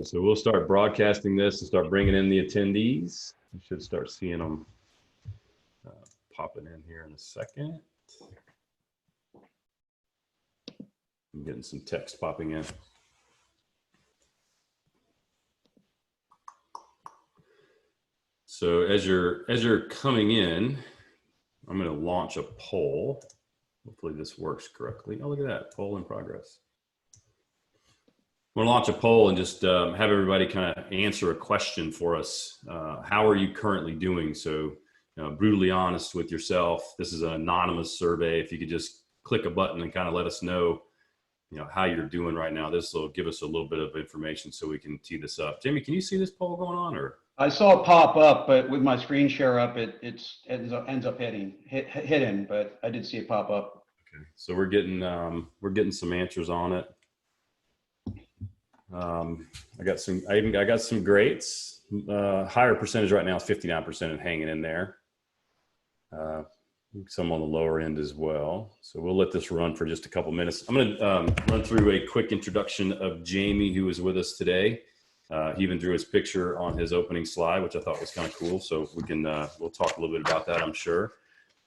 So we'll start broadcasting this and start bringing in the attendees. You should start seeing them popping in here in a second. I'm getting some text popping in. So as you're coming in, I'm going to launch a poll. Hopefully this works correctly. Oh, look at that, poll in progress. I'm going to launch a poll and just have everybody kind of answer a question for us. How are you currently doing? So brutally honest with yourself. This is an anonymous survey. If you could just click a button and kind of let us know, how you're doing right now. This will give us a little bit of information so we can tee this up. Jamie, can you see this poll going on? Or I saw it pop up, but with my screen share up, it ends up hidden, but I did see it pop up. Okay, so we're getting some answers on it. I got some greats. Higher percentage right now is 59% and hanging in there. Some on the lower end as well. So we'll let this run for just a couple minutes. I'm going to run through a quick introduction of Jamie, who is with us today. He even drew his picture on his opening slide, which I thought was kind of cool. So we can we'll talk a little bit about that, I'm sure.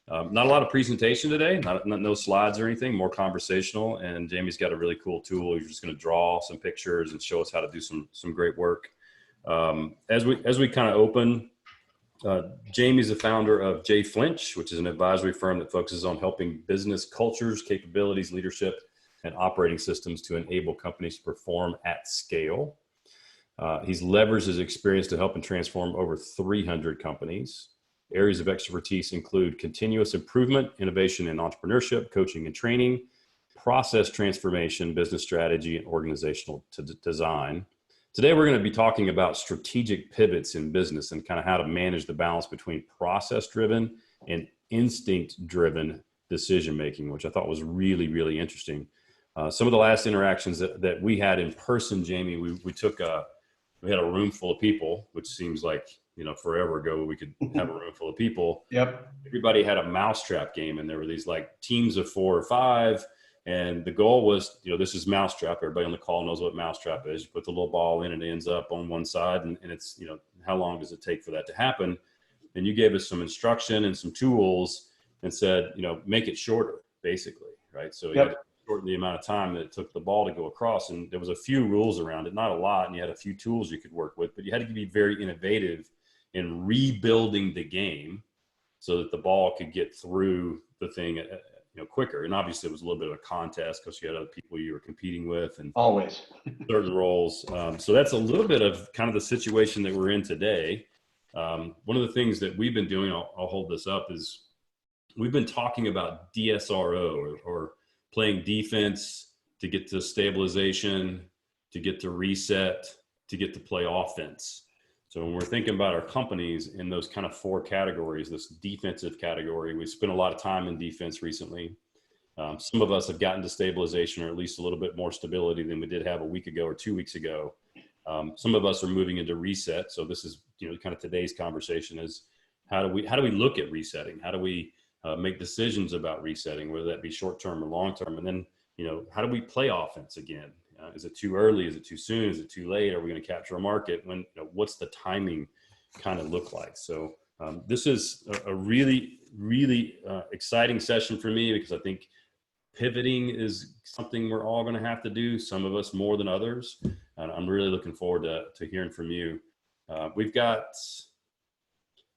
Not a lot of presentation today, no slides or anything, more conversational. And Jamie's got a really cool tool. He's just going to draw some pictures and show us how to do some great work. As we kind of open, Jamie's the founder of J Flinch, which is an advisory firm that focuses on helping business cultures, capabilities, leadership, and operating systems to enable companies to perform at scale. He's leveraged his experience to help and transform over 300 companies. Areas of expertise include continuous improvement, innovation and entrepreneurship, coaching and training, process transformation, business strategy, and organizational design. Today, we're going to be talking about strategic pivots in business and kind of how to manage the balance between process-driven and instinct-driven decision-making, which I thought was really, really interesting. Some of the last interactions that we had in person, Jamie, we had a room full of people, which seems like, forever ago we could have a room full of people. Yep. Everybody had a mousetrap game, and there were these like teams of 4 or 5. And the goal was, this is mousetrap. Everybody on the call knows what mousetrap is. You put the little ball in and it ends up on one side, and it's, how long does it take for that to happen? And you gave us some instruction and some tools and said, make it shorter, basically, right? So you had to shorten the amount of time that it took the ball to go across. And there was a few rules around it, not a lot. And you had a few tools you could work with, but you had to be very innovative in rebuilding the game so that the ball could get through the thing quicker. And obviously it was a little bit of a contest because you had other people you were competing with and always certain roles. So that's a little bit of kind of the situation that we're in today. One of the things that we've been doing, I'll hold this up, is we've been talking about DSRO or playing defense to get to stabilization, to get to reset, to get to play offense. So when we're thinking about our companies in those kind of 4 categories, this defensive category, we spent a lot of time in defense recently. Some of us have gotten to stabilization, or at least a little bit more stability than we did have a week ago or 2 weeks ago. Some of us are moving into reset. So this is, kind of today's conversation is how do we look at resetting? How do we make decisions about resetting, whether that be short-term or long-term? And then, how do we play offense again? Is it too early? Is it too soon? Is it too late? Are we going to capture a market? When, what's the timing kind of look like? So this is a really, really exciting session for me because I think pivoting is something we're all going to have to do. Some of us more than others. And I'm really looking forward to hearing from you. We've got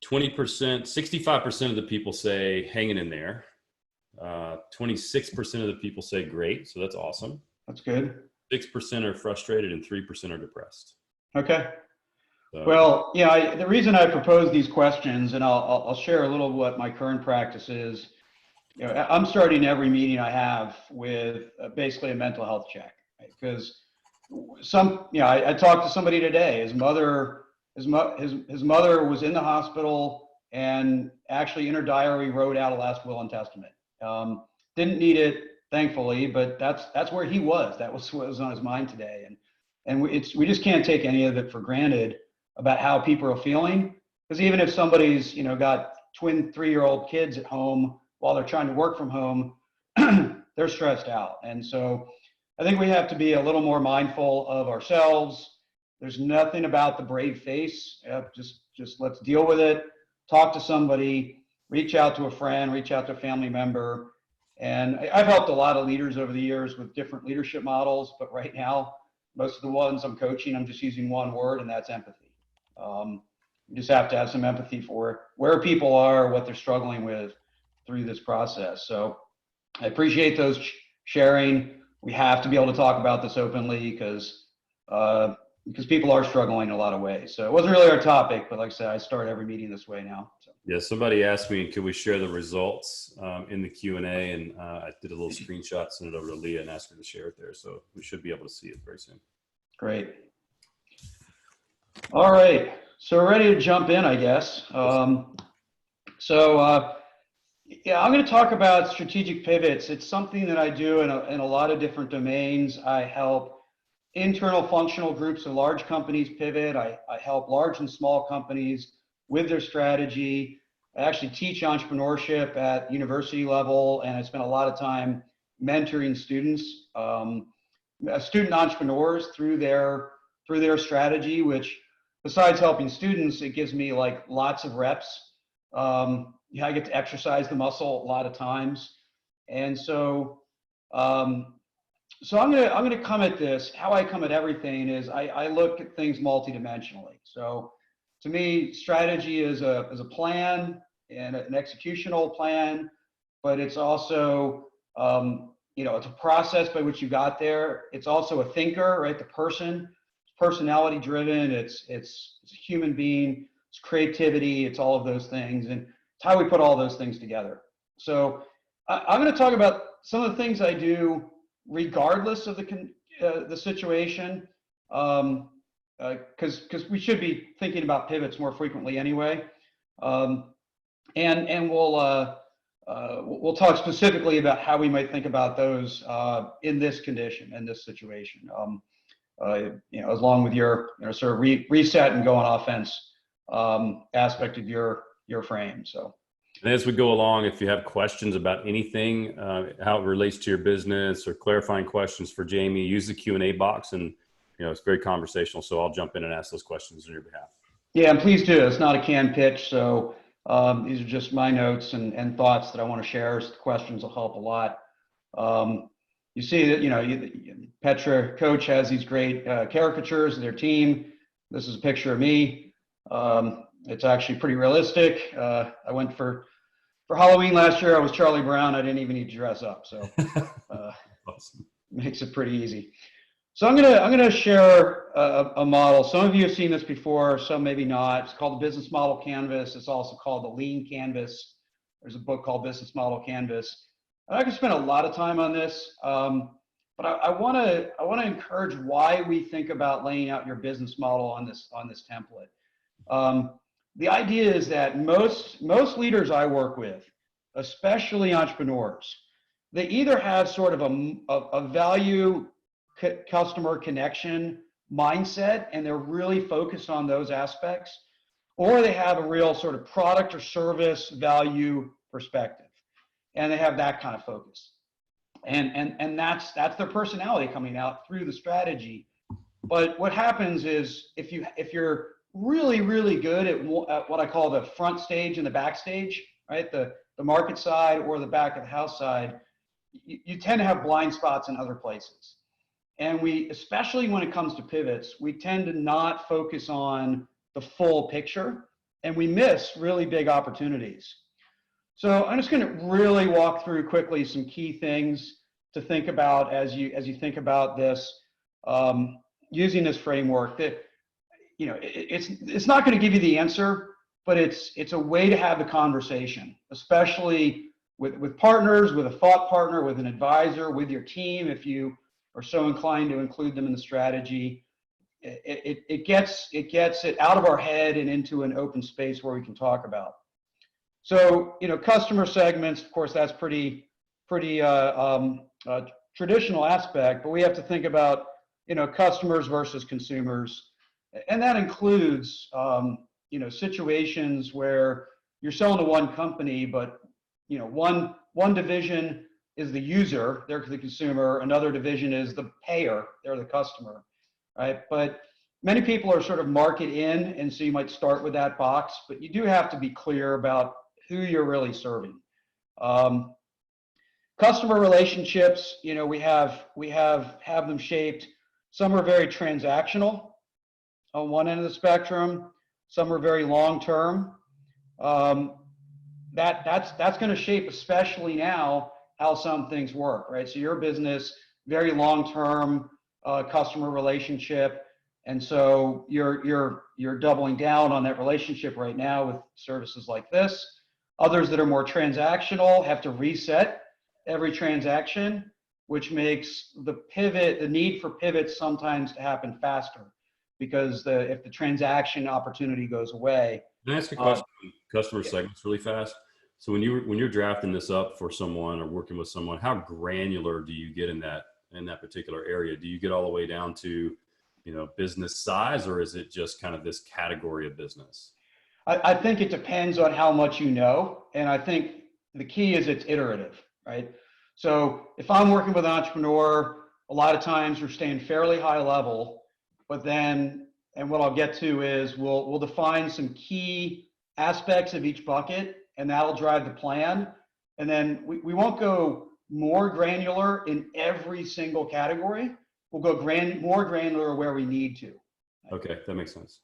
20%, 65% of the people say hanging in there. 26% of the people say great. So that's awesome. That's good. 6% are frustrated and 3% are depressed. Okay. Well, the reason I propose these questions, and I'll share a little what my current practice is. I'm starting every meeting I have with basically a mental health check, right? Because I talked to somebody today. His mother was in the hospital and actually in her diary wrote out a last will and testament. Didn't need it, thankfully, but that's where he was. That was what was on his mind today, and we just can't take any of it for granted about how people are feeling. Because even if somebody's got twin 3-year-old kids at home while they're trying to work from home, they're stressed out. And so I think we have to be a little more mindful of ourselves, There's nothing about the brave face. Just let's deal with it. Talk to somebody, reach out to a friend, reach out to a family member. And I've helped a lot of leaders over the years with different leadership models, but right now, most of the ones I'm coaching, I'm just using one word, and that's empathy. You just have to have some empathy for where people are, what they're struggling with through this process. So I appreciate those sharing. We have to be able to talk about this openly because people are struggling in a lot of ways. So it wasn't really our topic, but like I said, I start every meeting this way now. So. Yeah, somebody asked me, could we share the results in the Q&A? And I did a little screenshot, sent it over to Leah and asked her to share it there. So we should be able to see it very soon. Great. All right. So we're ready to jump in, I guess. Yeah, I'm going to talk about strategic pivots. It's something that I do in a lot of different domains. I help internal functional groups of large companies pivot. I help large and small companies with their strategy. I actually teach entrepreneurship at university level, and I spend a lot of time mentoring students, student entrepreneurs through their strategy, which besides helping students, it gives me like lots of reps. I get to exercise the muscle a lot of times. And so I'm gonna come at this. How I come at everything is I look at things multidimensionally. So to me, strategy is a plan and an executional plan, but it's also it's a process by which you got there. It's also a thinker, right? The person, it's personality driven. It's a human being. It's creativity. It's all of those things, and it's how we put all those things together. So I'm going to talk about some of the things I do regardless of the situation, because we should be thinking about pivots more frequently anyway. And we'll talk specifically about how we might think about those in this condition, in this situation. Along with your sort of reset and go on offense aspect of your frame. So. And as we go along, if you have questions about anything, how it relates to your business or clarifying questions for Jamie, use the Q&A box, and it's very conversational. So I'll jump in and ask those questions on your behalf. Yeah, and please do. It's not a canned pitch. So these are just my notes and thoughts that I want to share. So the questions will help a lot. You see that, Petra coach has these great caricatures of their team. This is a picture of me. It's actually pretty realistic. I went for Halloween last year. I was Charlie Brown. I didn't even need to dress up. So Awesome. Makes it pretty easy. So I'm gonna share a model. Some of you have seen this before, some maybe not. It's called the Business Model Canvas. It's also called the Lean Canvas. There's a book called Business Model Canvas. And I could spend a lot of time on this, but I want to encourage why we think about laying out your business model on this template. The idea is that most leaders I work with, especially entrepreneurs, they either have sort of a value customer connection mindset and they're really focused on those aspects, or they have a real sort of product or service value perspective, and they have that kind of focus. And that's their personality coming out through the strategy. But what happens is if you're really, really good at what I call the front stage and the backstage, right? The market side or the back of the house side, you tend to have blind spots in other places. And especially when it comes to pivots, we tend to not focus on the full picture and we miss really big opportunities. So I'm just going to really walk through quickly some key things to think about as you think about this, using this framework that, it's not going to give you the answer, but it's a way to have the conversation, especially with partners, with a thought partner, with an advisor, with your team. If you are so inclined to include them in the strategy, it gets it out of our head and into an open space where we can talk about. So, customer segments, of course, that's pretty traditional aspect, but we have to think about, customers versus consumers. And that includes, situations where you're selling to one company, but, one division is the user, they're the consumer. Another division is the payer, they're the customer, right? But many people are sort of market in, and so you might start with that box, but you do have to be clear about who you're really serving. Customer relationships, we have them shaped. Some are very transactional on one end of the spectrum. Some are very long term. That's going to shape, especially now, how some things work, right? So your business, very long term customer relationship, and so you're doubling down on that relationship right now with services like this. Others that are more transactional have to reset every transaction, which makes the need for pivots sometimes to happen faster, because if the transaction opportunity goes away. Can I ask a question on customer segments really fast? So when you're drafting this up for someone or working with someone, how granular do you get in that particular area? Do you get all the way down to, business size, or is it just kind of this category of business? I think it depends on how much you know, and I think the key is it's iterative, right? So if I'm working with an entrepreneur, a lot of times we're staying fairly high level, but then, and what I'll get to is we'll define some key aspects of each bucket, and that'll drive the plan. And then we won't go more granular in every single category. We'll go more granular where we need to. Okay, that makes sense.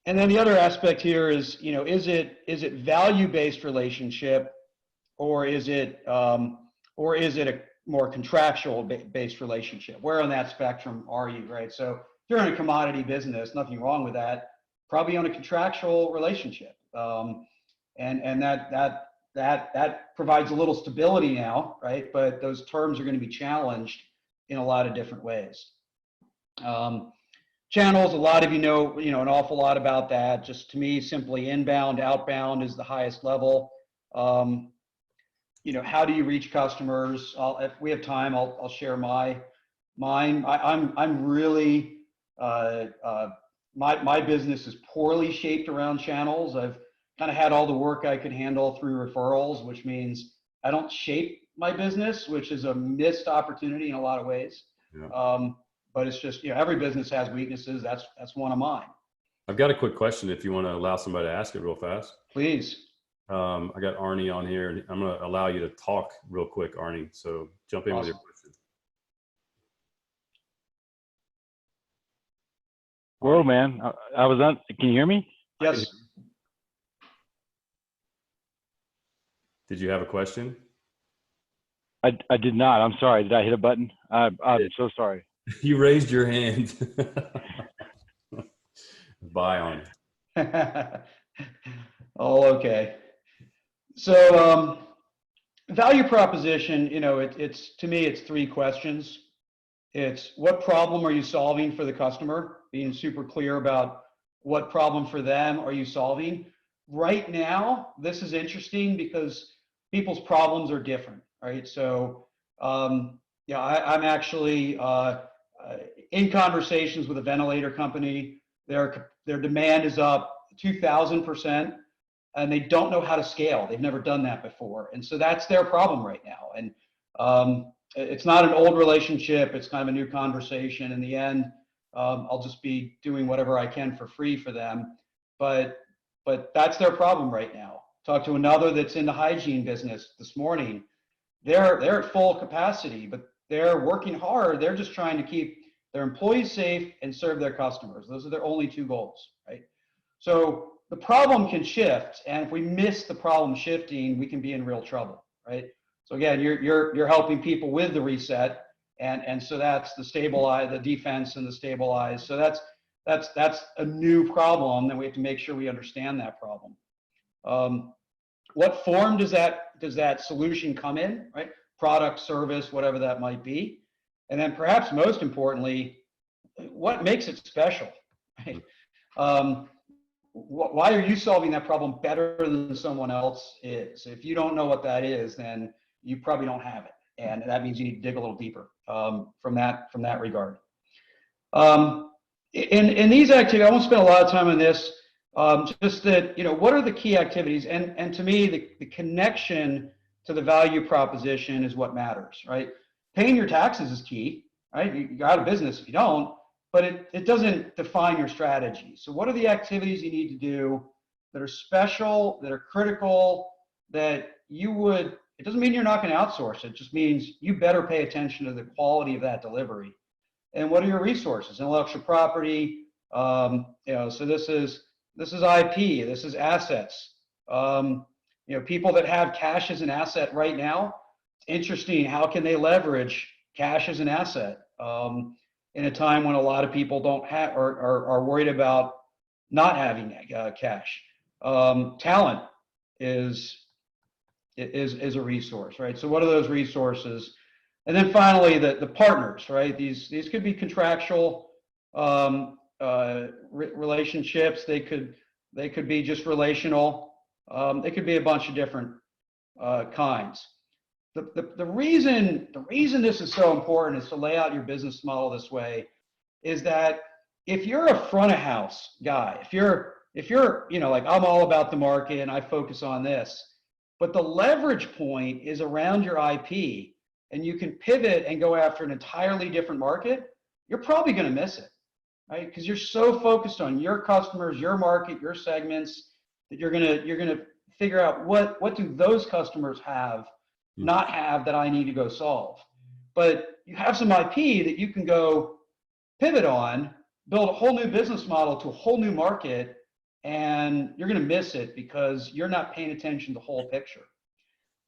And then the other aspect here is, is it value-based relationship, or is it a more contractual based relationship? Where on that spectrum are you, right? So if you're in a commodity business, nothing wrong with that. Probably on a contractual relationship, and that provides a little stability now, right? But those terms are going to be challenged in a lot of different ways. Channels, a lot of you know an awful lot about that. Just to me, simply inbound, outbound is the highest level. How do you reach customers? If we have time, I'll share mine. I'm really my business is poorly shaped around channels. I've kind of had all the work I could handle through referrals, which means I don't shape my business, which is a missed opportunity in a lot of ways. Yeah. But it's just, every business has weaknesses. That's one of mine. I've got a quick question if you want to allow somebody to ask it real fast. Please. I got Arnie on here, and I'm going to allow you to talk real quick, Arnie. So jump in with your question. Whoa, man. I was on. Can you hear me? Yes. Did you have a question? I did not. I'm sorry. Did I hit a button? I'm so sorry. You raised your hand. Bye, Arnie. Oh, okay. So value proposition, it's to me, it's three questions. It's what problem are you solving for the customer? Being super clear about what problem for them are you solving. Right now, this is interesting because people's problems are different, right? So I'm actually in conversations with a ventilator company. Their demand is up 2,000%. And they don't know how to scale. They've never done that before. And so that's their problem right now. And it's not an old relationship. It's kind of a new conversation. In the end, I'll just be doing whatever I can for free for them. But that's their problem right now. Talked to another that's in the hygiene business this morning. They're at full capacity, but they're working hard. They're just trying to keep their employees safe and serve their customers. Those are their only two goals, right? So the problem can shift, and if we miss the problem shifting, we can be in real trouble, right? So again, you're helping people with the reset, and so that's the stabilize, the defense, and the stabilize. So that's a new problem, and we have to make sure we understand that problem. What form does that solution come in, right? Product, service, whatever that might be, and then perhaps most importantly, what makes it special, right? Why are you solving that problem better than someone else is? If you don't know what that is, then you probably don't have it, and that means you need to dig a little deeper from that regard. In these activities, I won't spend a lot of time on this. Just that, what are the key activities? And to me, the connection to the value proposition is what matters, right? Paying your taxes is key, right? You're out of business if you don't. but it doesn't define your strategy. So what are the activities you need to do that are special, that are critical, that you would, it doesn't mean you're not going to outsource. It just means you better pay attention to the quality of that delivery. And what are your resources? Intellectual property, so this is IP, this is assets. People that have cash as an asset right now, interesting, how can they leverage cash as an asset in a time when a lot of people don't have or are worried about not having cash. Talent is a resource, right? So what are those resources? And then finally, the partners, right? These could be contractual relationships. They could be just relational. They could be a bunch of different kinds. The reason this is so important is to lay out your business model this way is that if you're a front of house guy, if you're like I'm all about the market and I focus on this, but the leverage point is around your IP and you can pivot and go after an entirely different market, you're probably going to miss it, right? Because you're so focused on your customers, your market, your segments that you're gonna figure out what do those customers not have that I need to go solve. But you have some IP that you can go pivot on, build a whole new business model to a whole new market, and you're going to miss it because you're not paying attention to the whole picture.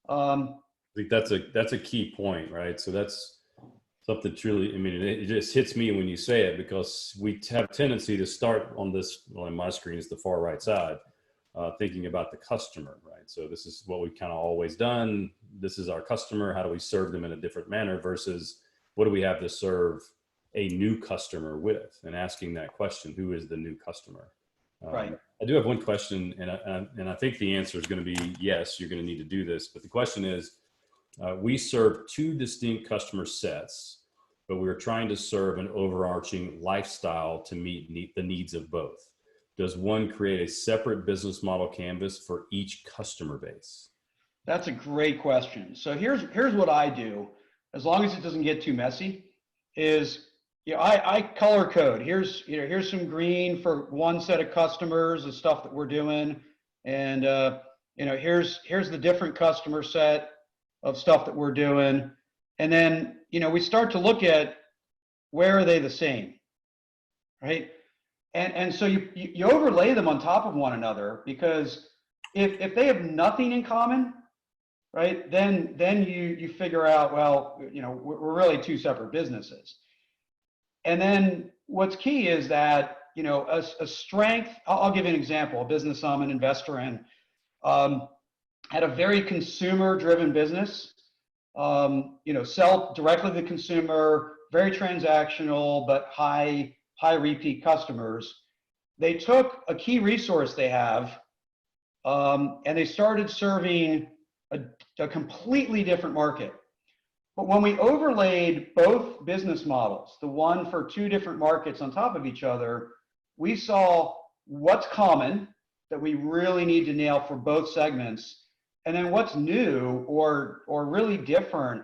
I think that's a key point, right? So that's something truly, I mean, it just hits me when you say it because we have a tendency to start on this, well, on my screen is the far right side, thinking about the customer, right? So this is what we've kind of always done. This is our customer. How do we serve them in a different manner versus what do we have to serve a new customer with? And asking that question, who is the new customer? Right. I do have one question, and I think the answer is going to be yes, you're going to need to do this. But the question is, we serve two distinct customer sets, but we're trying to serve an overarching lifestyle to meet the needs of both. Does one create a separate business model canvas for each customer base? That's a great question. So here's what I do, as long as it doesn't get too messy, is I color code. Here's some green for one set of customers, the stuff that we're doing, and here's the different customer set of stuff that we're doing, and then we start to look at where are they the same, right? And so you overlay them on top of one another, because if they have nothing in common, right, then you figure out, well, we're really two separate businesses. And then what's key is that a strength. I'll give you an example. A business I'm an investor in had a very consumer-driven business. Sell directly to the consumer, very transactional, but high repeat customers. They took a key resource they have, and they started serving a completely different market. But when we overlaid both business models, the one for two different markets on top of each other, we saw what's common that we really need to nail for both segments, and then what's new or really different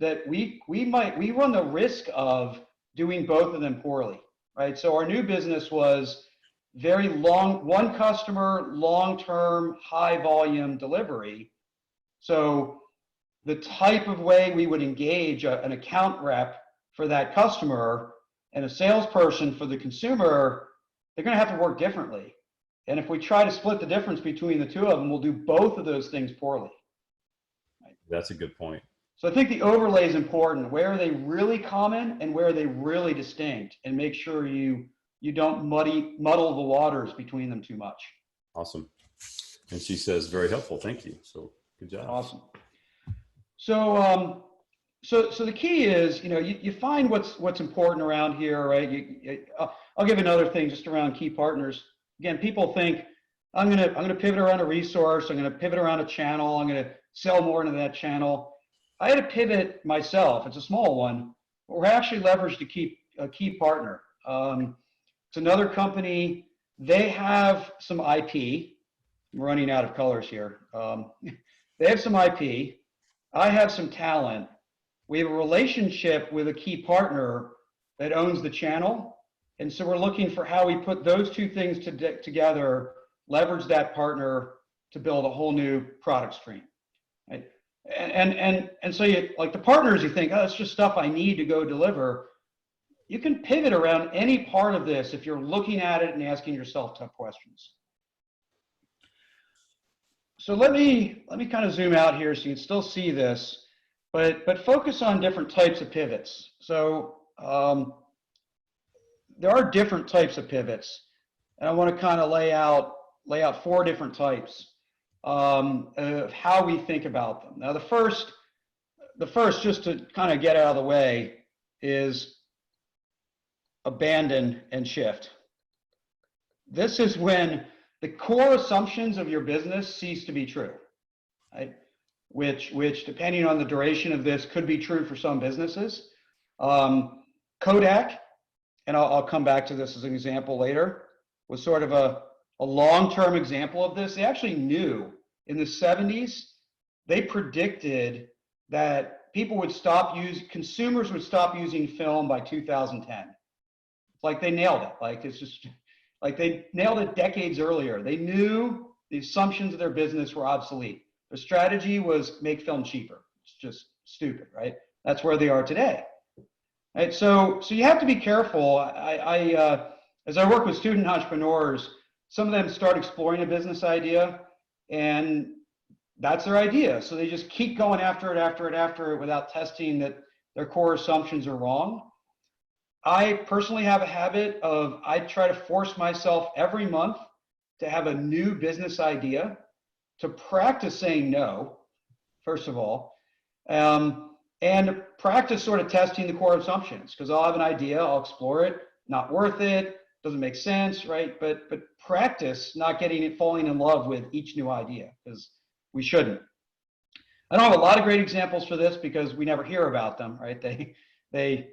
that we run the risk of doing both of them poorly, right? So our new business was very long, one customer, long-term, high volume delivery. So the type of way we would engage an account rep for that customer and a salesperson for the consumer, they're going to have to work differently. And if we try to split the difference between the two of them, we'll do both of those things poorly. Right? That's a good point. So I think the overlay is important. Where are they really common and where are they really distinct? And make sure you don't muddle the waters between them too much. Awesome. And she says, very helpful. Thank you. So good job. Awesome. So the key is, you find what's important around here, right? I'll give another thing just around key partners. Again, people think I'm gonna pivot around a resource. I'm gonna pivot around a channel. I'm gonna sell more into that channel. I had to pivot myself. It's a small one, but we're actually leveraged a key partner. It's another company. They have some IP. I'm running out of colors here. They have some IP. I have some talent. We have a relationship with a key partner that owns the channel, And so we're looking for how we put those two things together, leverage that partner to build a whole new product stream. Right? And so you, like the partners, you think, oh, it's just stuff I need to go deliver. You can pivot around any part of this if you're looking at it and asking yourself tough questions. So let me kind of zoom out here so you can still see this, but focus on different types of pivots. So there are different types of pivots, and I want to kind of lay out 4 different types of how we think about them. Now, the first, just to kind of get out of the way, is abandon and shift. This is when the core assumptions of your business cease to be true, right? Which depending on the duration of this could be true for some businesses. Kodak, and I'll come back to this as an example later, was sort of a long-term example of this. They actually knew in the 70s, they predicted that consumers would stop using film by 2010. Like they nailed it. Like it's just like they nailed it decades earlier. They knew the assumptions of their business were obsolete. Their strategy was make film cheaper. It's just stupid, right? That's where they are today. Right? So you have to be careful. As I work with student entrepreneurs, some of them start exploring a business idea, and that's their idea. So they just keep going after it without testing that their core assumptions are wrong. I personally have a habit of, I try to force myself every month to have a new business idea, to practice saying no, first of all, and practice sort of testing the core assumptions, because I'll have an idea, I'll explore it, not worth it, doesn't make sense, right? But practice not falling in love with each new idea, because we shouldn't. I don't have a lot of great examples for this because we never hear about them, right? They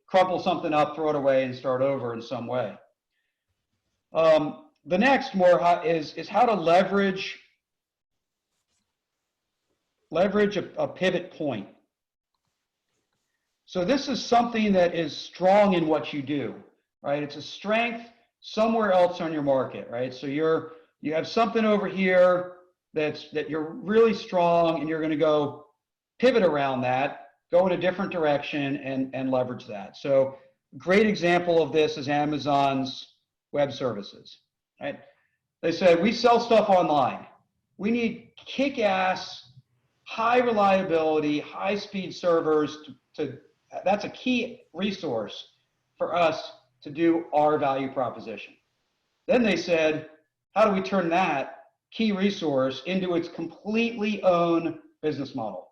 crumple something up, throw it away, and start over in some way. The next is how to leverage a pivot point. So this is something that is strong in what you do, right? It's a strength somewhere else on your market, right? So you have something over here that you're really strong, and you're going to go pivot around that, go in a different direction, and leverage that. So great example of this is Amazon's web services, right? They said, we sell stuff online. We need kick-ass, high reliability, high-speed servers that's a key resource for us to do our value proposition. Then they said, how do we turn that key resource into its completely own business model,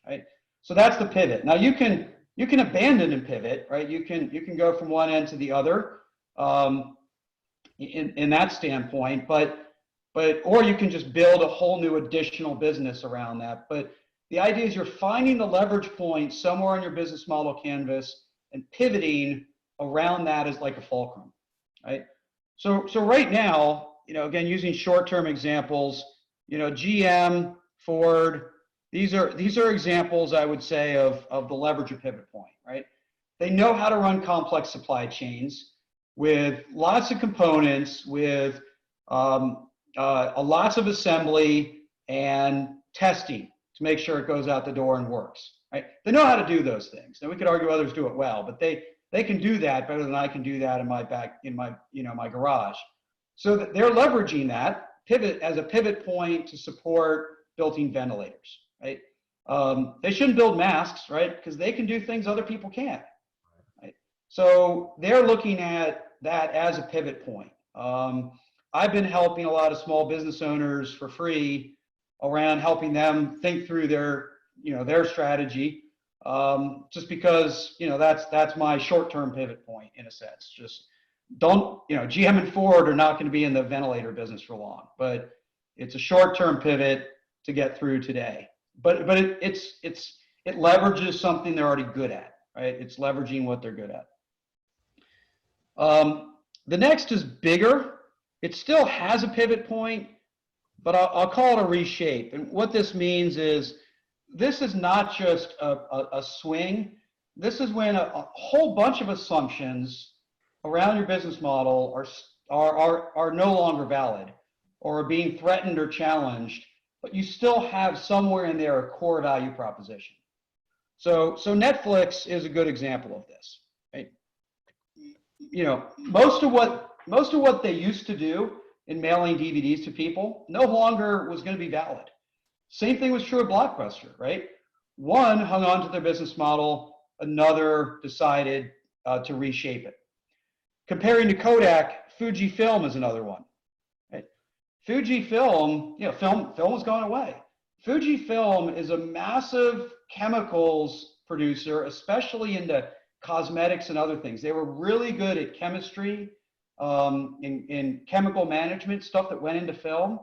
right? So that's the pivot. Now you can abandon and pivot, right? You can go from one end to the other in that standpoint, or you can just build a whole new additional business around that. But the idea is you're finding the leverage point somewhere on your business model canvas and pivoting around that as like a fulcrum, right? So right now, again, using short-term examples, GM, Ford, these are examples, I would say, of the leverage of pivot point, right? They know how to run complex supply chains with lots of components, with lots of assembly and testing to make sure it goes out the door and works, right? They know how to do those things. Now we could argue others do it well, but they can do that better than I can do that in my garage. So that they're leveraging that pivot as a pivot point to support built-in ventilators, right? They shouldn't build masks, right? Because they can do things other people can't, right? So they're looking at that as a pivot point. I've been helping a lot of small business owners for free around helping them think through their strategy, just because that's my short-term pivot point in a sense. Just don't, GM and Ford are not going to be in the ventilator business for long, but it's a short-term pivot to get through today. But it leverages something they're already good at, right? It's leveraging what they're good at. The next is bigger. It still has a pivot point, but I'll call it a reshape. And what this means is this is not just a swing. This is when a whole bunch of assumptions around your business model are no longer valid or are being threatened or challenged, but you still have somewhere in there a core value proposition. So Netflix is a good example of this, right? You know, most of what they used to do in mailing DVDs to people no longer was going to be valid. Same thing was true of Blockbuster, right? One hung on to their business model, another decided to reshape it. Comparing to Kodak, Fujifilm is another one. Right? Fujifilm, you know, film has gone away. Fujifilm is a massive chemicals producer, especially into cosmetics and other things. They were really good at chemistry, in chemical management, stuff that went into film.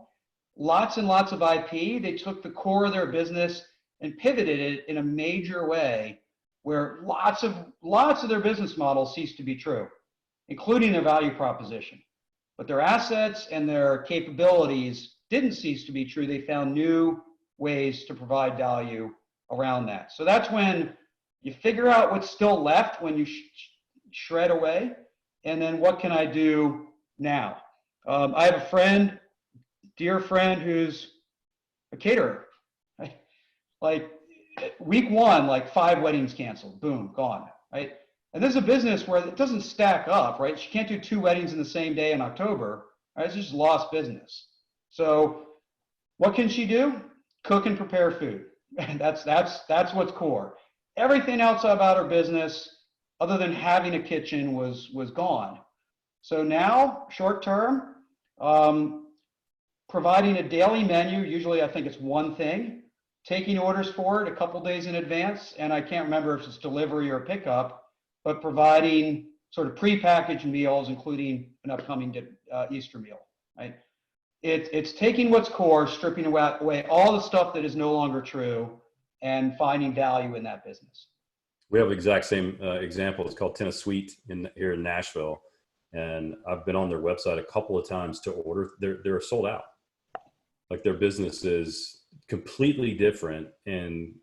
Lots and lots of IP. They took the core of their business and pivoted it in a major way where lots of their business models ceased to be true, including their value proposition. But their assets and their capabilities didn't cease to be true. They found new ways to provide value around that. So that's when you figure out what's still left when you shred away, and then what can I do now? I have a friend, dear friend, who's a caterer. Right? Like week one, like 5 weddings canceled, boom, gone, right? And this is a business where it doesn't stack up, right? She can't do 2 weddings in the same day in October, right? It's just lost business. So what can she do? Cook and prepare food. And that's what's core. Everything else about her business, other than having a kitchen, was gone. So now, short term, providing a daily menu, usually I think it's one thing, taking orders for it a couple days in advance, and I can't remember if it's delivery or pickup, but providing sort of prepackaged meals, including an upcoming Easter meal, right? It's taking what's core, stripping away all the stuff that is no longer true, and finding value in that business. We have the exact same example. It's called Tennis Suite here in Nashville. And I've been on their website a couple of times to order. They're sold out. Like their business is completely different and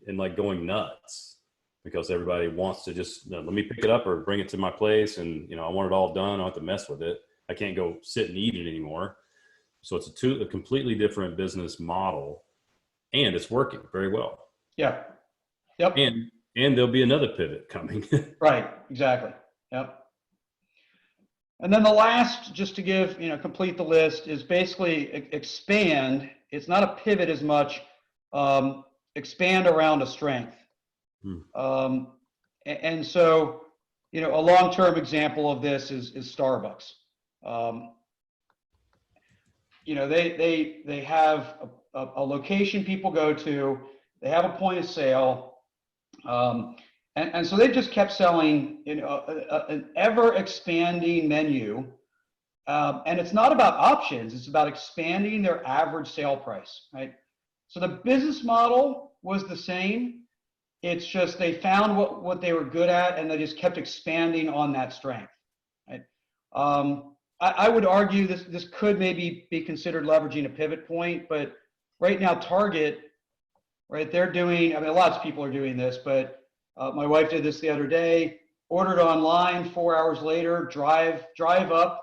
like going nuts because everybody wants to just let me pick it up or bring it to my place. And, you know, I want it all done. I don't have to mess with it. I can't go sit and eat it anymore. So it's a completely different business model, and it's working very well. Yeah. Yep. And there'll be another pivot coming. Right. Exactly. Yep. And then the last, just to give, you know, complete the list, is basically expand. It's not a pivot as much. Expand around a strength. And so, you know, a long-term example of this is Starbucks. You know, they have a location people go to. They have a point of sale. And so they just kept selling, you know, an ever expanding menu. And it's not about options, it's about expanding their average sale price, right? So the business model was the same. It's just they found what they were good at, and they just kept expanding on that strength, right? I would argue this could maybe be considered leveraging a pivot point, but right now Target, right, they're doing, I mean, lots of people are doing this, but my wife did this the other day, ordered online, 4 hours later, drive up,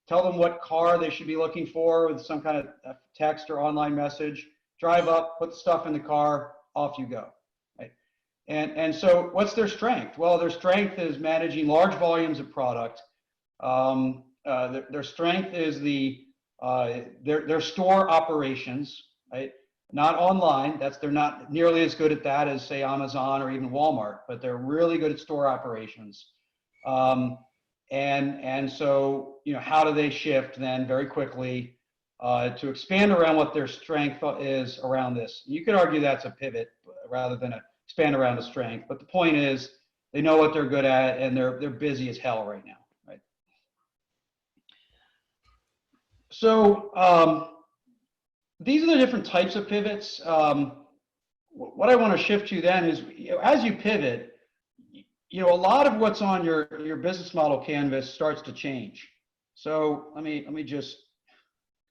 tell them what car they should be looking for with some kind of text or online message, drive up, put the stuff in the car, off you go, right? And so what's their strength? Well, their strength is managing large volumes of product. Their strength is their store operations, right? Not online. They're not nearly as good at that as, say, Amazon or even Walmart, but they're really good at store operations. And so, you know, how do they shift then very quickly to expand around what their strength is around this? You could argue that's a pivot rather than a expand around a strength. But the point is, they know what they're good at, and they're busy as hell right now, right? So these are the different types of pivots. What I want to shift to then is, you know, as you pivot, you know, a lot of what's on your business model canvas starts to change. So let me just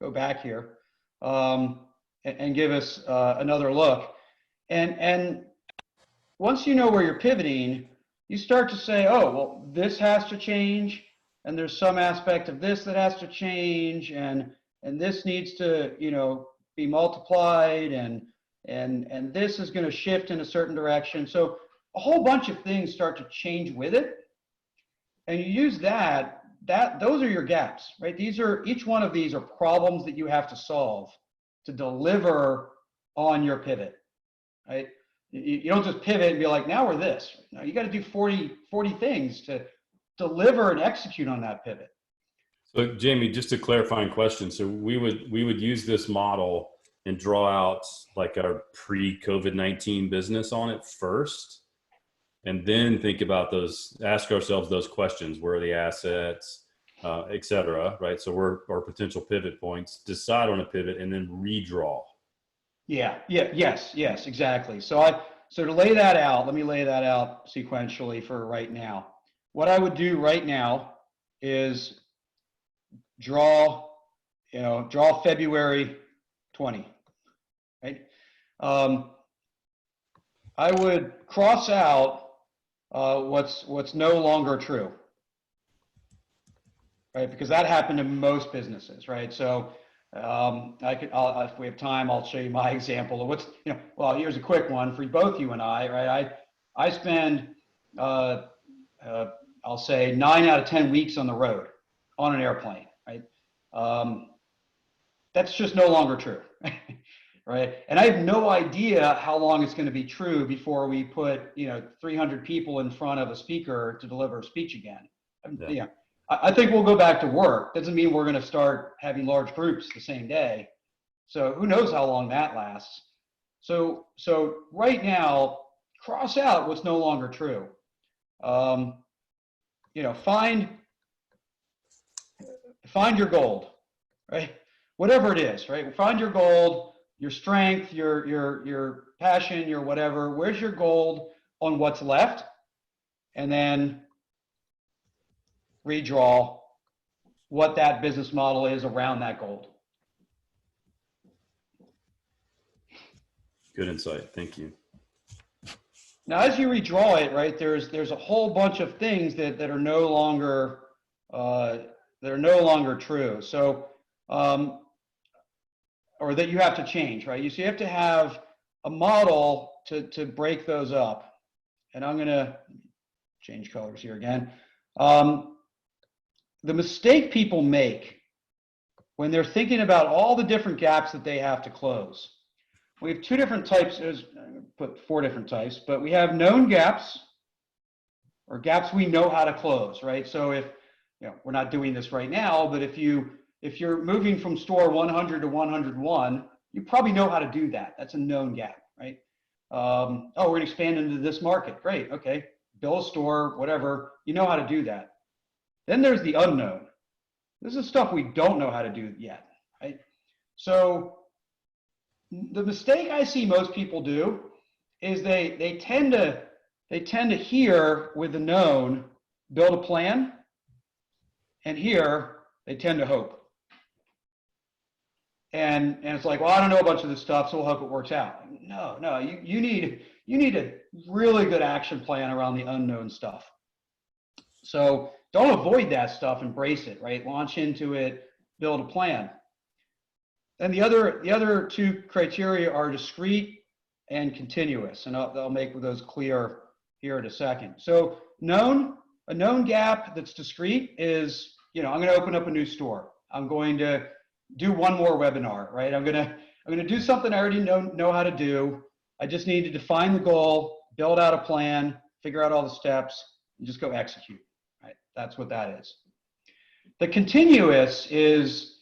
go back here and give us another look. And once you know where you're pivoting, you start to say, oh, well, this has to change, and there's some aspect of this that has to change, and this needs to, be multiplied, and this is going to shift in a certain direction. So a whole bunch of things start to change with it, and you use those are your gaps, right? Each one of these are problems that you have to solve to deliver on your pivot, right? You don't just pivot and be like, now we're this. No, you got to do 40 things to deliver and execute on that pivot. So Jamie, just a clarifying question. So we would use this model and draw out like our pre-COVID-19 business on it first, and then think about ask ourselves those questions. Where are the assets, et cetera, right? So we're our potential pivot points, decide on a pivot, and then redraw. Yes, exactly. So to lay that out, let me lay that out sequentially for right now. What I would do right now is draw February 20, right? I would cross out what's no longer true, right? Because that happened to most businesses, right? So if we have time, I'll show you my example of what's, well, here's a quick one for both you and I, right? I spend, I'll say 9 out of 10 weeks on the road on an airplane, right? That's just no longer true, right? And I have no idea how long it's going to be true before we put, 300 people in front of a speaker to deliver a speech again. Yeah. I think we'll go back to work. Doesn't mean we're going to start having large groups the same day. So who knows how long that lasts. So right now, cross out what's no longer true. Find your gold, right? Whatever it is, right? Find your gold, your strength, your passion, your whatever. Where's your gold on what's left? And then redraw what that business model is around that gold. Good insight. Thank you. Now, as you redraw it, right, there's a whole bunch of things that are no longer true. So, or that you have to change, right? So you have to have a model to break those up. And I'm going to change colors here again. The mistake people make when they're thinking about all the different gaps that they have to close. We have 2 different types, put 4 different types, but we have known gaps, or gaps we know how to close, right? So if, we're not doing this right now, but if you're moving from store 100 to 101, you probably know how to do that. That's a known gap, right? Oh, we're going to expand into this market. Great. Okay. Build a store, whatever. You know how to do that. Then there's the unknown. This is stuff we don't know how to do yet, right? So the mistake I see most people do is they tend to hear with the known, build a plan, and here they tend to hope. And it's like, well, I don't know a bunch of this stuff, so we'll hope it works out. No, you need a really good action plan around the unknown stuff. So don't avoid that stuff, embrace it, right? Launch into it, build a plan. And the other 2 criteria are discrete and continuous, and I'll make those clear here in a second. So a known gap that's discrete is, I'm going to open up a new store. I'm going to do one more webinar, right? I'm going to do something I already know how to do. I just need to define the goal, build out a plan, figure out all the steps, and just go execute, right? That's what that is. The continuous is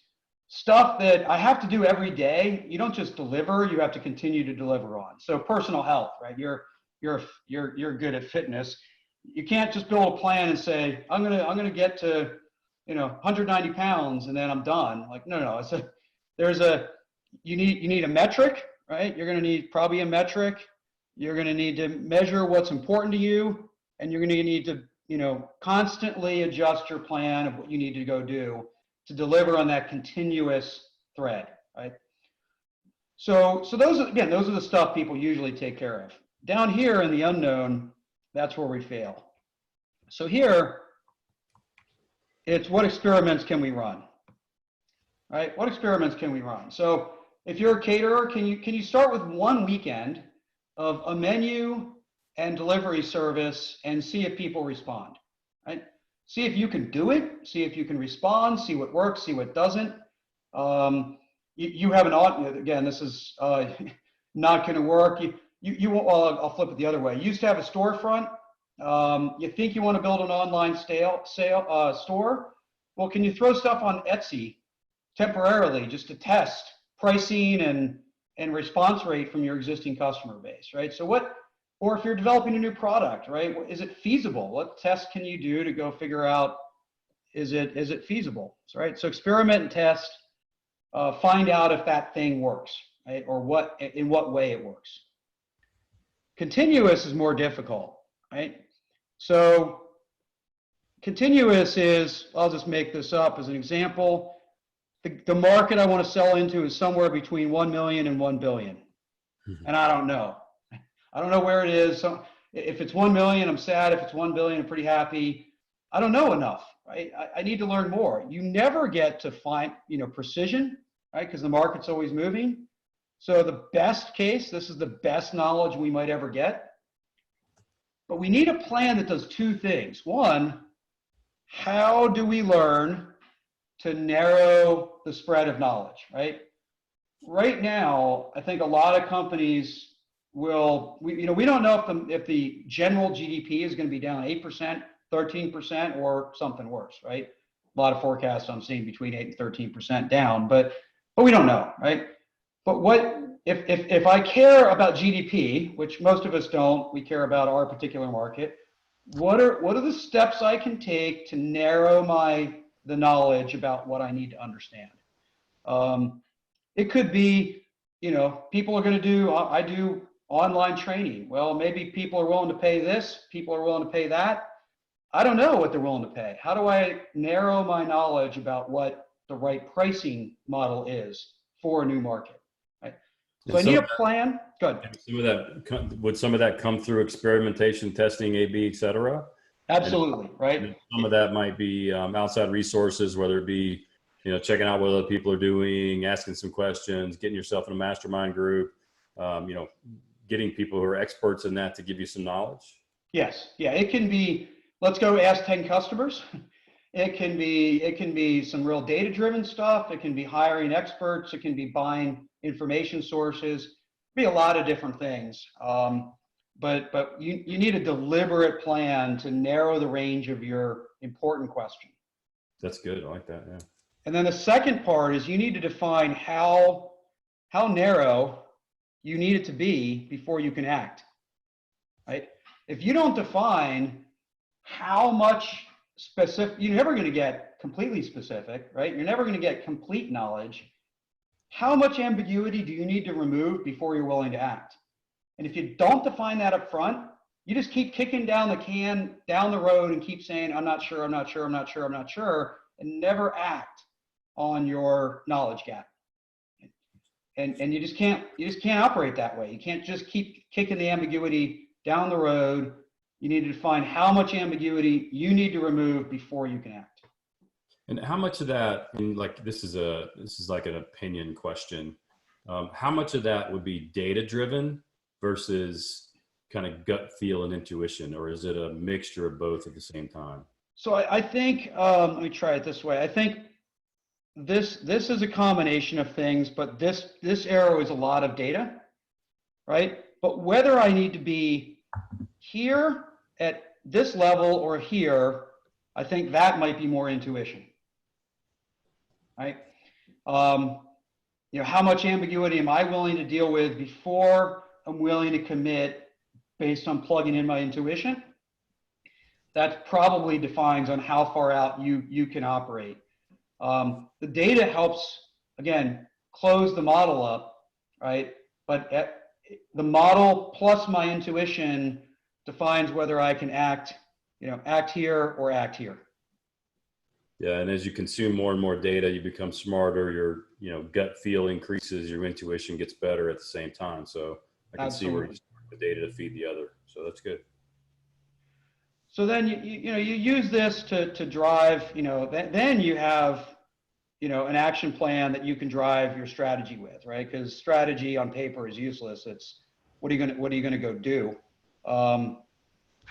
stuff that I have to do every day. You don't just deliver, you have to continue to deliver on. So personal health, right? You're good at fitness. You can't just build a plan and say, I'm gonna get to 190 pounds and then I'm done. Like, no. You need a metric, right? You're gonna need probably a metric. You're gonna need to measure what's important to you, and you're gonna need to constantly adjust your plan of what you need to go do to deliver on that continuous thread, right? So those are the stuff people usually take care of. Down here in the unknown, that's where we fail. So here, it's what experiments can we run, right? What experiments can we run? So if you're a caterer, can you start with one weekend of a menu and delivery service and see if people respond, right? See if you can do it, see if you can respond, see what works, see what doesn't. You have an audience, again, this is not going to work. Well, I'll flip it the other way. You used to have a storefront. You think you want to build an online store. Well, can you throw stuff on Etsy temporarily just to test pricing and response rate from your existing customer base, right? So or if you're developing a new product, right? Is it feasible? What tests can you do to go figure out, is it feasible, right? So experiment and test, find out if that thing works, right? Or in what way it works. Continuous is more difficult, right? So continuous is, I'll just make this up as an example. The market I want to sell into is somewhere between 1 million and 1 billion. And I don't know. I don't know where it is. So if it's 1 million, I'm sad. If it's 1 billion, I'm pretty happy. I don't know enough, right? I need to learn more. You never get to find, precision, right? Because the market's always moving. So the best case, this is the best knowledge we might ever get. But we need a plan that does two things. One, how do we learn to narrow the spread of knowledge, right? Right now, I think a lot of companies we don't know if the general GDP is going to be down 8%, 13%, or something worse, right? A lot of forecasts I'm seeing between 8 and 13% down, but we don't know, right? But if I care about GDP, which most of us don't, we care about our particular market. What are the steps I can take to narrow the knowledge about what I need to understand? It could be, people are going to I do online training. Well, maybe people are willing to pay this, people are willing to pay that. I don't know what they're willing to pay. How do I narrow my knowledge about what the right pricing model is for a new market? Right? So I need a plan. Good. Would some of that come through experimentation, testing, A/B, et cetera? Absolutely, right? Some of that might be outside resources, whether it be checking out what other people are doing, asking some questions, getting yourself in a mastermind group, getting people who are experts in that to give you some knowledge. Yes, yeah, it can be. Let's go ask 10 customers. It can be some real data-driven stuff. It can be hiring experts. It can be buying information sources. It can be a lot of different things. But you need a deliberate plan to narrow the range of your important question. That's good. I like that. Yeah. And then the second part is you need to define how narrow you need it to be before you can act, right? If you don't define how much specific, you're never going to get completely specific, right? You're never going to get complete knowledge. How much ambiguity do you need to remove before you're willing to act? And if you don't define that up front, you just keep kicking down the can down the road and keep saying, I'm not sure, I'm not sure, I'm not sure, I'm not sure, and never act on your knowledge gap. And you just can't operate that way. You can't just keep kicking the ambiguity down the road. You need to define how much ambiguity you need to remove before you can act. And how much of that, and like this is like an opinion question, how much of that would be data driven versus kind of gut feel and intuition, or is it a mixture of both at the same time? So I think let me try it this way. I think this is a combination of things, but this arrow is a lot of data, right? But whether I need to be here at this level or here, I think that might be more intuition, right? How much ambiguity am I willing to deal with before I'm willing to commit based on plugging in my intuition? That probably defines on how far out you can operate. The data helps, again, close the model up, right? But the model plus my intuition defines whether I can act here or act here. Yeah, and as you consume more and more data, you become smarter. Your gut feel increases. Your intuition gets better at the same time. So I can see where you start the data to feed the other. So that's good. So then you use this to drive, then you have, an action plan that you can drive your strategy with, right? Because strategy on paper is useless. It's what are you going to go do? What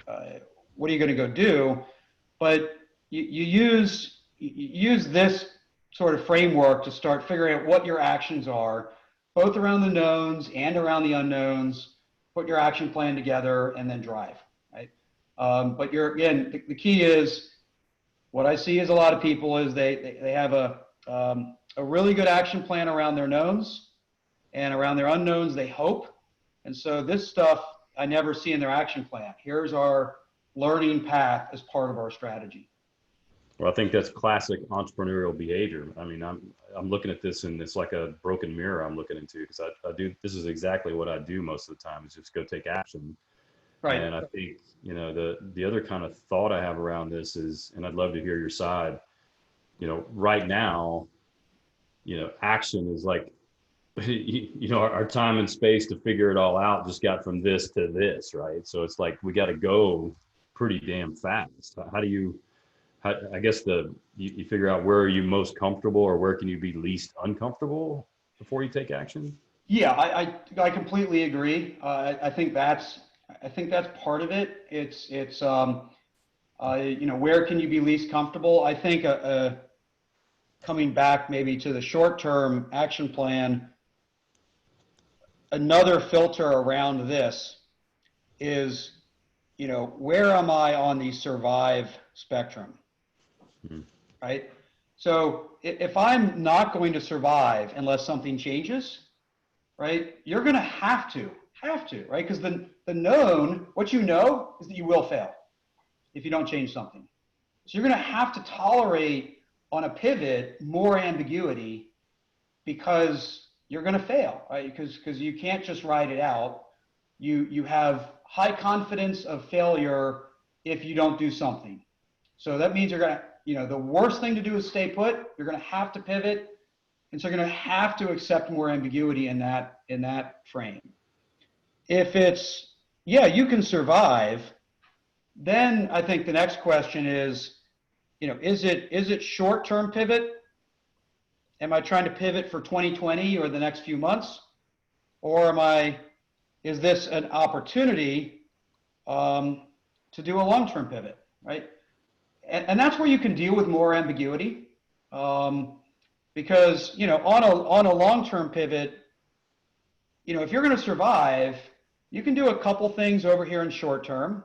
are you going to go do? But you use this sort of framework to start figuring out what your actions are, both around the knowns and around the unknowns. Put your action plan together and then drive, right? But the key is, what I see is a lot of people is they have a really good action plan around their knowns, and around their unknowns they hope. And so this stuff I never see in their action plan. Here's our learning path as part of our strategy. Well, I think that's classic entrepreneurial behavior. I mean, I'm looking at this and it's like a broken mirror I'm looking into, because I do, this is exactly what I do most of the time, is just go take action. Right. And I think, the other kind of thought I have around this is, and I'd love to hear your side, right now, action is like, our time and space to figure it all out just got from this to this, right? So it's like, we got to go pretty damn fast. I guess you figure out where are you most comfortable, or where can you be least uncomfortable before you take action? Yeah, I completely agree. I think that's part of it. It's where can you be least comfortable? I think coming back maybe to the short-term action plan, another filter around this is, where am I on the survive spectrum? Right? So if I'm not going to survive unless something changes, right, you're going to have to, right? Because the known, what you know is that you will fail if you don't change something. So you're going to have to tolerate on a pivot more ambiguity, because you're going to fail, right? Because you can't just ride it out. You have high confidence of failure if you don't do something. So that means you're going to, the worst thing to do is stay put. You're going to have to pivot. And so you're going to have to accept more ambiguity in that frame. If it's, you can survive, then I think the next question is, is it short-term pivot? Am I trying to pivot for 2020 or the next few months? Or is this an opportunity to do a long-term pivot, right? And that's where you can deal with more ambiguity. Because, on a long-term pivot, if you're going to survive, you can do a couple things over here in short term.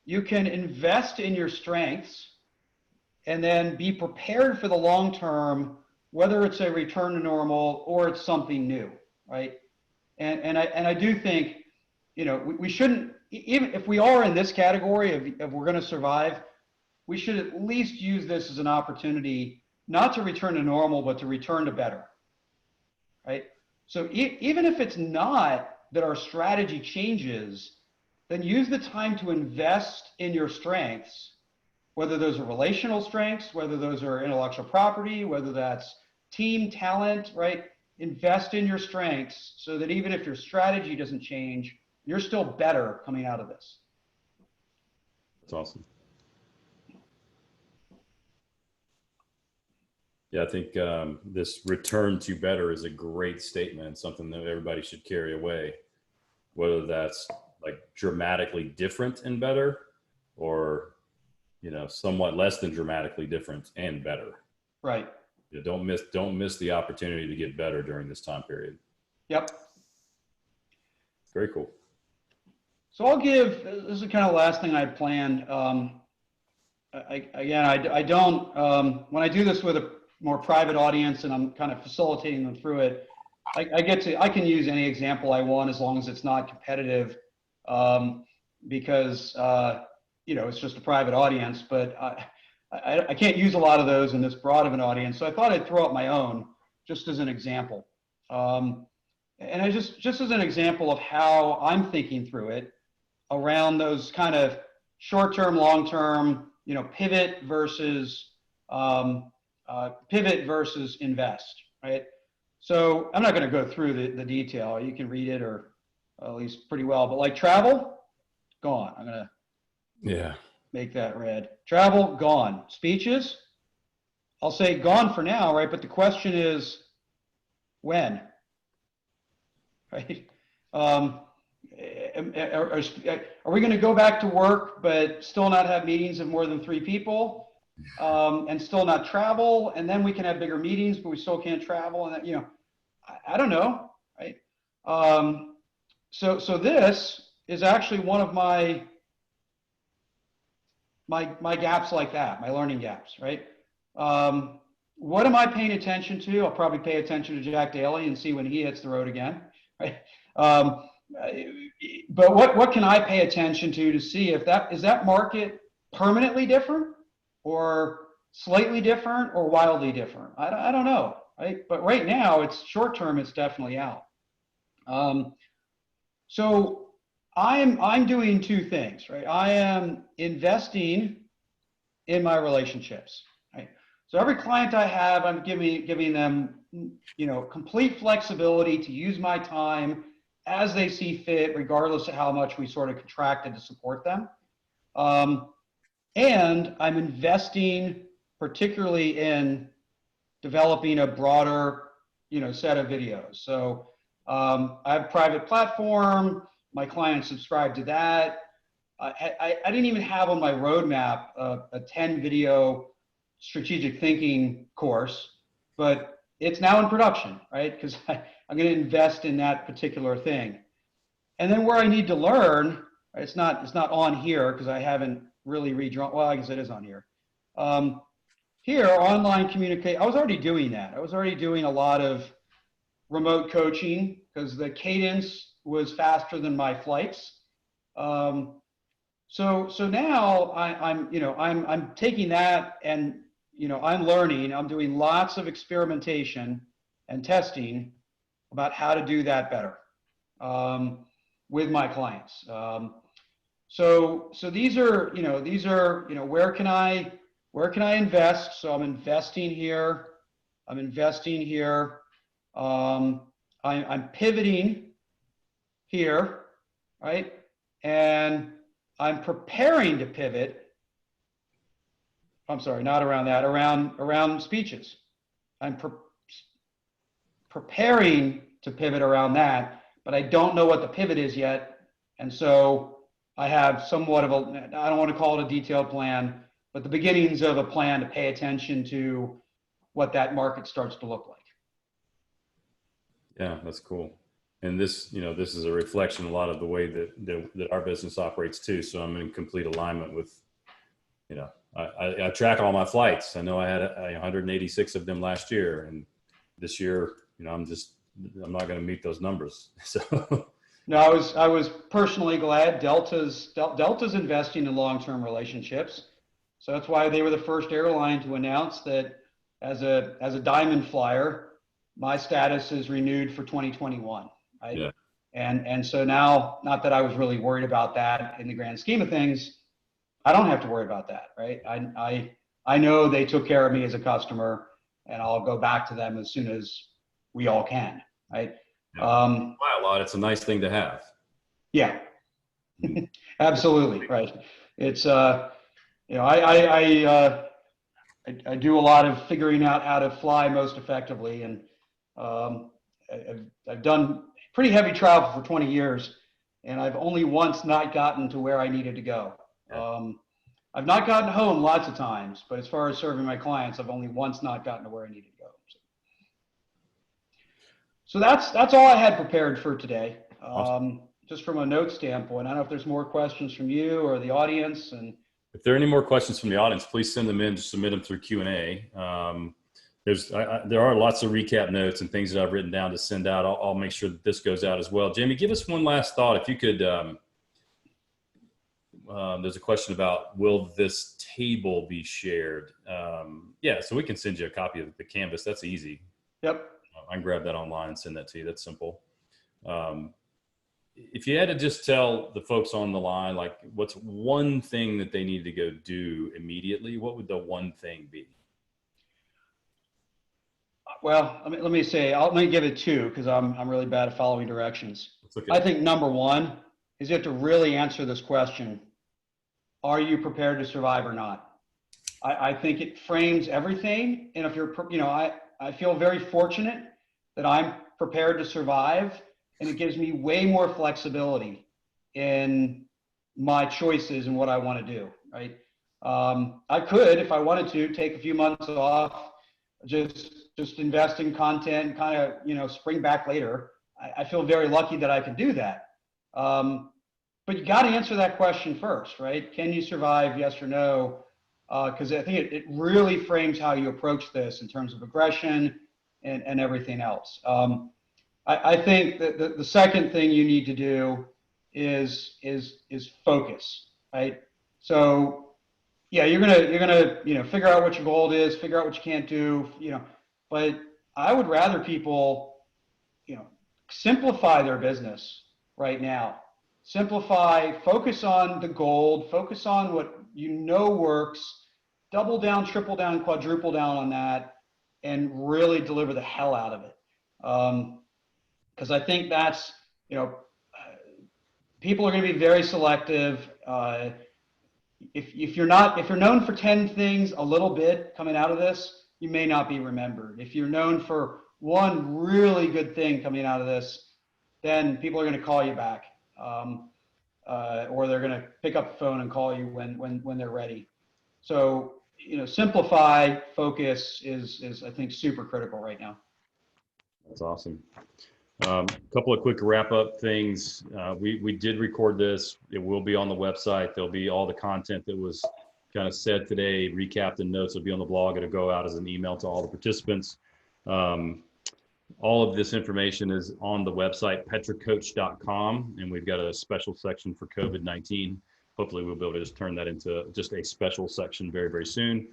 You can invest in your strengths and then be prepared for the long term, whether it's a return to normal or it's something new, right? And I do think, we shouldn't, even if we are in this category of we're going to survive, we should at least use this as an opportunity not to return to normal, but to return to better, right? So even if it's not that our strategy changes, then use the time to invest in your strengths, whether those are relational strengths, whether those are intellectual property, whether that's team talent, right? Invest in your strengths so that even if your strategy doesn't change, you're still better coming out of this. That's awesome. Yeah, I think this return to better is a great statement, something that everybody should carry away, whether that's like dramatically different and better, or, somewhat less than dramatically different and better. Right. Don't miss the opportunity to get better during this time period. Yep. Very cool. So this is kind of the last thing I had planned. I don't, when I do this with a more private audience and I'm kind of facilitating them through it, I can use any example I want as long as it's not competitive, because, it's just a private audience, but I can't use a lot of those in this broad of an audience. So I thought I'd throw out my own just as an example. And I just as an example of how I'm thinking through it around those kind of short-term, long-term, pivot versus invest, right? So I'm not going to go through the detail. You can read it, or at least pretty well, but like travel, gone. I'm going to make that red. Travel, gone. Speeches, I'll say gone for now, right? But the question is, when? Right? Are we going to go back to work, but still not have meetings of more than 3 people, and still not travel? And then we can have bigger meetings, but we still can't travel. And that, I don't know, right? So this is actually one of my gaps like that, my learning gaps, right? What am I paying attention to? I'll probably pay attention to Jack Daly and see when he hits the road again, right? But what can I pay attention to see if that market permanently different or slightly different or wildly different? I don't know, right? But right now, it's short term, it's definitely out. So I'm doing 2 things, right? I am investing in my relationships, right? So every client I have, I'm giving them, complete flexibility to use my time as they see fit, regardless of how much we sort of contracted to support them. And I'm investing particularly in developing a broader, set of videos. So I have a private platform. My clients subscribe to that. I didn't even have on my roadmap a 10 video strategic thinking course, but it's now in production, right? Because I'm going to invest in that particular thing. And then where I need to learn, it's not on here because I haven't really redrawn. Well, I guess it is on here. Here, online communicate. I was already doing that. I was already doing a lot of remote coaching because the cadence was faster than my flights. So now I'm taking that and I'm learning. I'm doing lots of experimentation and testing about how to do that better with my clients. So these are where can I invest? So I'm investing here. I'm pivoting here, right? And I'm preparing to pivot. I'm sorry, not around that, around speeches. I'm preparing to pivot around that, but I don't know what the pivot is yet. And so I have somewhat of I don't want to call it a detailed plan, but the beginnings of a plan to pay attention to what that market starts to look like. Yeah, that's cool. And this is a reflection a lot of the way that our business operates too. So I'm in complete alignment with, I track all my flights. I know I had 186 of them last year, and this year, I'm not going to meet those numbers. So no, I was personally glad Delta's investing in long-term relationships. So that's why they were the first airline to announce that as a diamond flyer, my status is renewed for 2021. Right? Yeah. And so now, not that I was really worried about that in the grand scheme of things, I don't have to worry about that, right? I know they took care of me as a customer, and I'll go back to them as soon as we all can, right? Yeah. Fly a lot. It's a nice thing to have. Yeah, absolutely, right. It's I do a lot of figuring out how to fly most effectively, and I've done pretty heavy travel for 20 years, and I've only once not gotten to where I needed to go. I've not gotten home lots of times, but as far as serving my clients, I've only once not gotten to where I needed to go. So that's all I had prepared for today. Awesome. Just from a note standpoint, I don't know if there's more questions from you or the audience. And if there are any more questions from the audience, please send them in. Just submit them through Q&A. There are lots of recap notes and things that I've written down to send out. I'll make sure that this goes out as well. Jamie, give us one last thought. If you could, there's a question about, will this table be shared? Yeah, so we can send you a copy of the Canvas. That's easy. Yep. I can grab that online and send that to you. That's simple. If you had to just tell the folks on the line, like, what's one thing that they need to go do immediately, what would the one thing be? Well, let me give it 2 because I'm really bad at following directions. Okay. I think number 1 is you have to really answer this question are you prepared to survive or not? I think it frames everything. And if you're, I feel very fortunate that I'm prepared to survive, and it gives me way more flexibility in my choices and what I want to do, right? I could, if I wanted to, take a few months off, just invest in content and kind of, spring back later. I feel very lucky that I can do that. But you got to answer that question first, right? Can you survive, yes or no? Because I think it really frames how you approach this in terms of aggression and everything else. I think that the second thing you need to do is focus, right? So yeah, you're gonna figure out what your goal is, figure out what you can't do, but I would rather people simplify their business right now. Simplify, focus on the gold, focus on what works, double down, triple down, quadruple down on that, and really deliver the hell out of it. Because I think that's, people are going to be very selective. If you're known for 10 things a little bit coming out of this, you may not be remembered. If you're known for one really good thing coming out of this, then people are going to call you back. Or they're going to pick up the phone and call you when they're ready. So, simplify, focus is I think super critical right now. That's awesome. A couple of quick wrap up things. We did record this. It will be on the website. There'll be all the content that was kind of said today, recapped in notes. It'll be on the blog. It'll go out as an email to all the participants. All of this information is on the website, petracoach.com, and we've got a special section for COVID-19. Hopefully we'll be able to just turn that into just a special section very, very soon.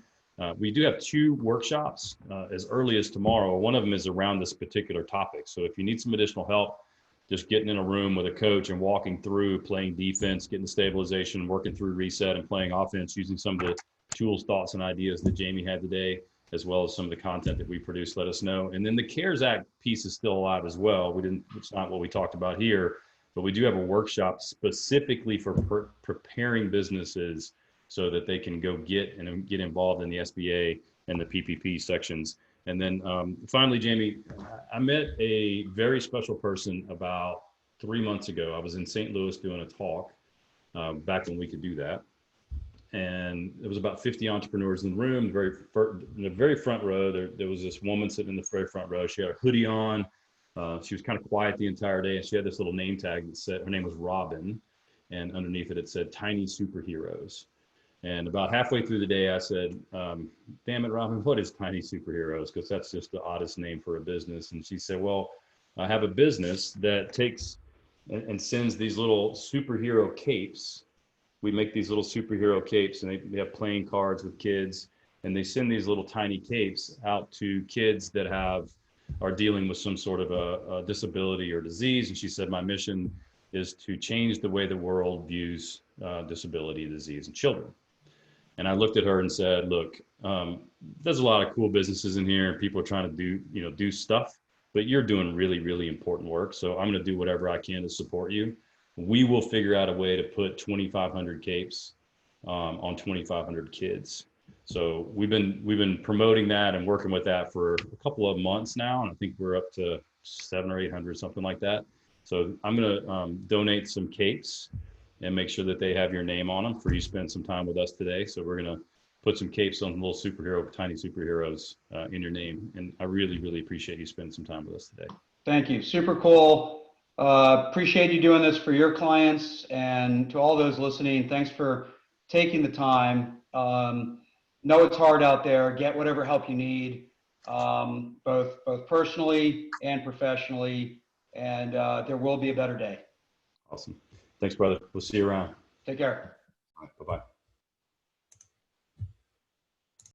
We do have 2 workshops as early as tomorrow. One of them is around this particular topic. So if you need some additional help, just getting in a room with a coach and walking through playing defense, getting the stabilization, working through reset and playing offense, using some of the tools, thoughts, and ideas that Jamie had today, as well as some of the content that we produce, let us know. And then the CARES Act piece is still alive as well. It's not what we talked about here, but we do have a workshop specifically for preparing businesses so that they can go get involved in the SBA and the PPP sections. And then finally, Jamie, I met a very special person about 3 months ago. I was in St. Louis doing a talk back when we could do that. And there was about 50 entrepreneurs in the room. In the very front row, there was this woman sitting in the very front row. She had a hoodie on. She was kind of quiet the entire day, and she had this little name tag that said her name was Robin, and underneath it said "Tiny Superheroes." And about halfway through the day, I said, "Damn it, Robin, what is Tiny Superheroes? Because that's just the oddest name for a business." And she said, "Well, I have a business that takes and sends these little superhero capes. We make these little superhero capes, and they have playing cards with kids, and they send these little tiny capes out to kids that are dealing with some sort of a disability or disease." And she said, "My mission is to change the way the world views disability, disease, and children." And I looked at her and said, "Look, there's a lot of cool businesses in here, and people are trying to do stuff, but you're doing really, really important work. So I'm going to do whatever I can to support you. We will figure out a way to put 2,500 capes on 2,500 kids." So we've been promoting that and working with that for a couple of months now, and I think we're up to 700 or 800, something like that. So I'm going to donate some capes and make sure that they have your name on them for you to spend some time with us today. So we're going to put some capes on little tiny superheroes in your name, and I really, really appreciate you spending some time with us today. Thank you. Super cool. Appreciate you doing this for your clients, and to all those listening, thanks for taking the time. Know it's hard out there. Get whatever help you need, both personally and professionally, and there will be a better day. Awesome. Thanks, brother. We'll see you around. Take care. All right, bye-bye.